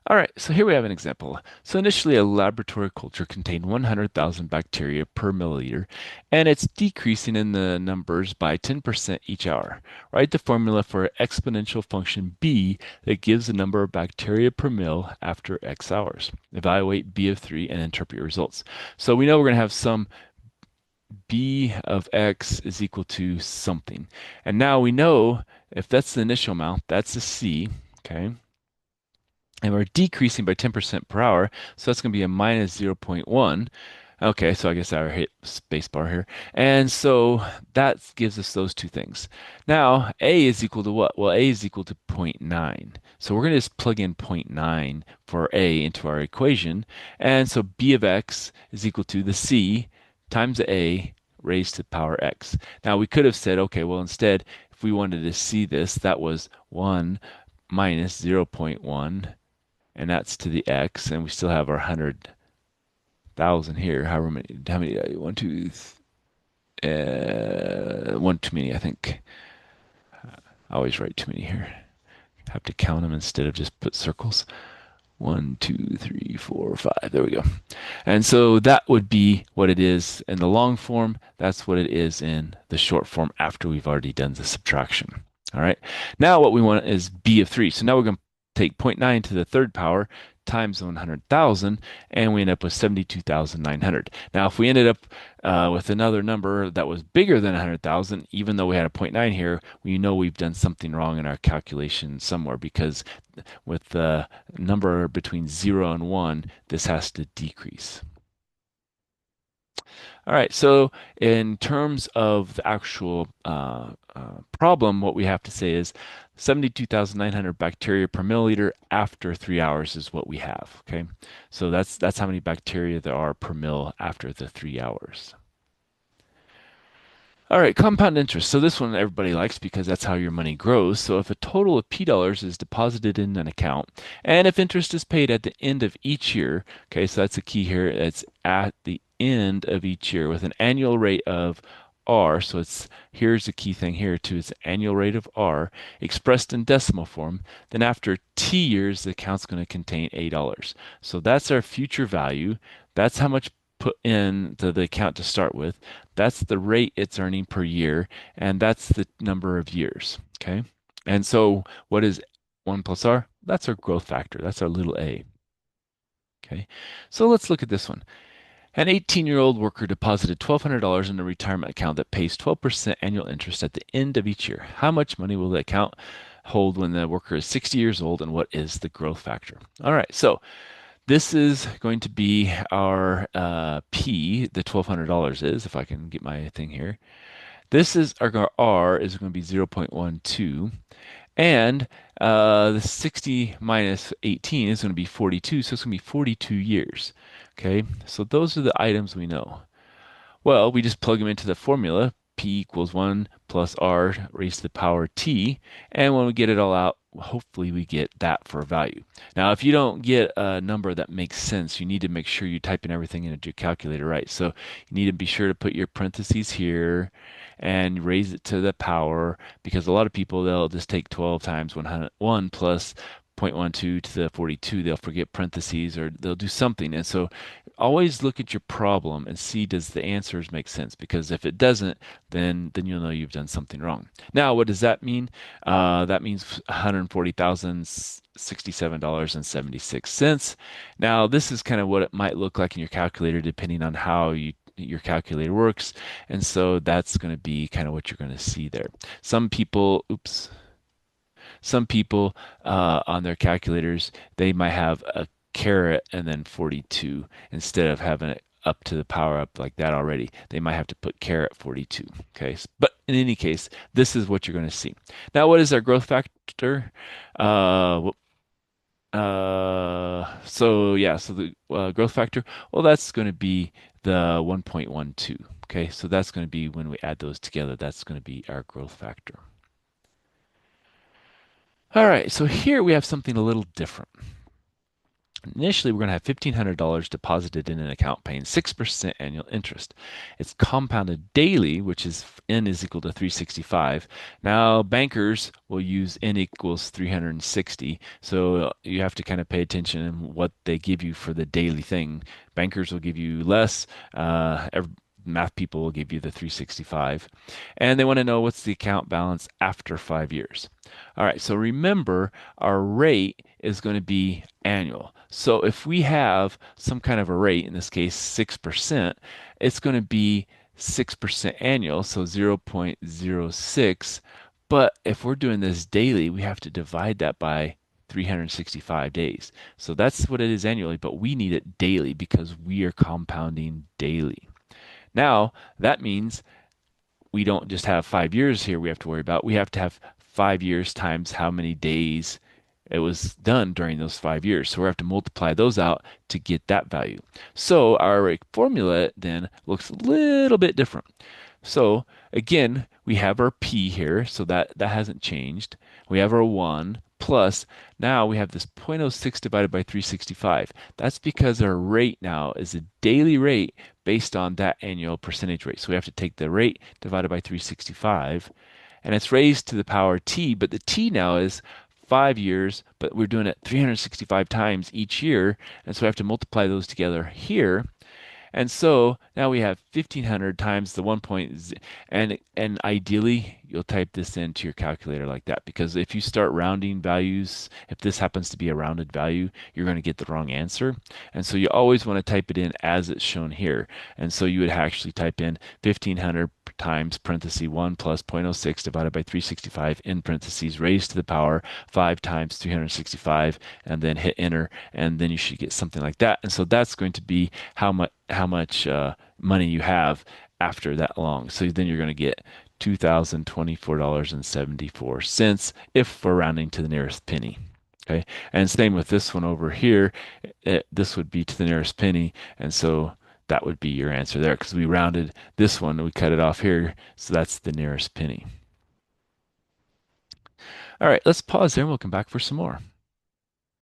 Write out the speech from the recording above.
All right, so here we have an example. So initially, a laboratory culture contained 100,000 bacteria per milliliter, and it's decreasing in the numbers by 10% each hour. Write the formula for exponential function b that gives the number of bacteria per mil after x hours. Evaluate b of 3 and interpret your results. So we know we're going to have some b of x is equal to something. And now we know if that's the initial amount, that's a c, okay? And we're decreasing by 10% per hour, so that's going to be a minus 0.1. Okay, so I guess I hit spacebar here. And so that gives us those two things. Now, A is equal to what? Well, A is equal to zero point 0.9. So we're going to just plug in zero point 0.9 for A into our equation. And so B of X is equal to the C times the A raised to the power X. Now, we could have said, okay, well, instead, if we wanted to see this, that was 1 minus 0.1 and that's to the x, and we still have our 100,000 here. How many? One too many, I think. I always write too many here. Have to count them instead of just put circles. One, two, three, four, five. There we go. And so that would be what it is in the long form. That's what it is in the short form after we've already done the subtraction. All right. Now what we want is b of 3. So now we're going to take zero point 0.9 to the third power times 100,000, and we end up with 72,900. Now, if we ended up with another number that was bigger than 100,000, even though we had a zero point 0.9 here, we know we've done something wrong in our calculation somewhere because with the number between 0 and 1, this has to decrease. All right, so in terms of the actual problem, what we have to say is 72,900 bacteria per milliliter after 3 hours is what we have. Okay, so that's how many bacteria there are per mil after the 3 hours. All right, compound interest. So this one everybody likes because that's how your money grows. So if a total of P dollars is deposited in an account, and if interest is paid at the end of each year, okay, so that's the key here. It's at the end of each year with an annual rate of R. So it's here's the key thing here too. It's annual rate of R expressed in decimal form. Then after T years, the account's going to contain $8. So that's our future value. That's how much put into the account to start with. That's the rate it's earning per year, and that's the number of years. Okay. And so what is 1 plus R? That's our growth factor. That's our little a. Okay. So let's look at this one. An 18-year-old worker deposited $1,200 in a retirement account that pays 12% annual interest at the end of each year. How much money will the account hold when the worker is 60 years old, and what is the growth factor? All right. So this is going to be our P, the $1,200 is, if I can get my thing here. This is our R is going to be 0.12. And the 60 minus 18 is going to be 42. So it's going to be 42 years. Okay. So those are the items we know. Well, we just plug them into the formula. P equals 1 plus R raised to the power T. And when we get it all out, hopefully we get that for a value. Now, if you don't get a number that makes sense, you need to make sure you type in everything into your calculator right. So you need to be sure to put your parentheses here and raise it to the power because a lot of people, they'll just take 12 times 1 plus 0.12 to the 42. They'll forget parentheses or they'll do something. And so always look at your problem and see does the answers make sense because if it doesn't then you'll know you've done something wrong. Now what does that mean? That means $140,067.76. Now this is kind of what it might look like in your calculator depending on how your calculator works, and so that's going to be kind of what you're going to see there. Some people on their calculators, they might have a caret and then 42 instead of having it up to the power up like that already. They might have to put caret 42. Okay. But in any case, this is what you're going to see. Now, what is our growth factor? So the growth factor, well, that's going to be the 1.12. Okay. So that's going to be when we add those together, that's going to be our growth factor. All right, so here we have something a little different. Initially, we're going to have $1,500 deposited in an account paying 6% annual interest. It's compounded daily, which is n is equal to 365. Now, bankers will use n equals 360. So you have to kind of pay attention in what they give you for the daily thing. Bankers will give you less. Math people will give you the 365. And they want to know what's the account balance after 5 years. All right, so remember our rate is going to be annual. So if we have some kind of a rate, in this case 6%, it's going to be 6% annual, so 0.06. But if we're doing this daily, we have to divide that by 365 days. So that's what it is annually, but we need it daily because we are compounding daily. Now, that means we don't just have 5 years here we have to worry about. We have to have 5 years times how many days it was done during those 5 years. So we have to multiply those out to get that value. So our formula then looks a little bit different. So again, we have our P here, so that hasn't changed. We have our 1 plus, now we have this 0.06 divided by 365. That's because our rate now is a daily rate based on that annual percentage rate. So we have to take the rate divided by 365, and it's raised to the power t, but the t now is 5 years, but we're doing it 365 times each year, and so we have to multiply those together here. And so now we have 1500 times the 1 point, and ideally you'll type this into your calculator like that, because if you start rounding values, if this happens to be a rounded value, you're going to get the wrong answer. And so you always want to type it in as it's shown here. And so you would actually type in 1500 times parenthesis 1 plus 0.06 divided by 365 in parentheses raised to the power 5 times 365, and then hit enter, and then you should get something like that. And so that's going to be how much money you have after that long. So then you're going to get $2,024.74 if we're rounding to the nearest penny. Okay, and same with this one over here. This would be to the nearest penny, and so that would be your answer there because we rounded this one, we cut it off here, so that's the nearest penny. All right, let's pause there and we'll come back for some more.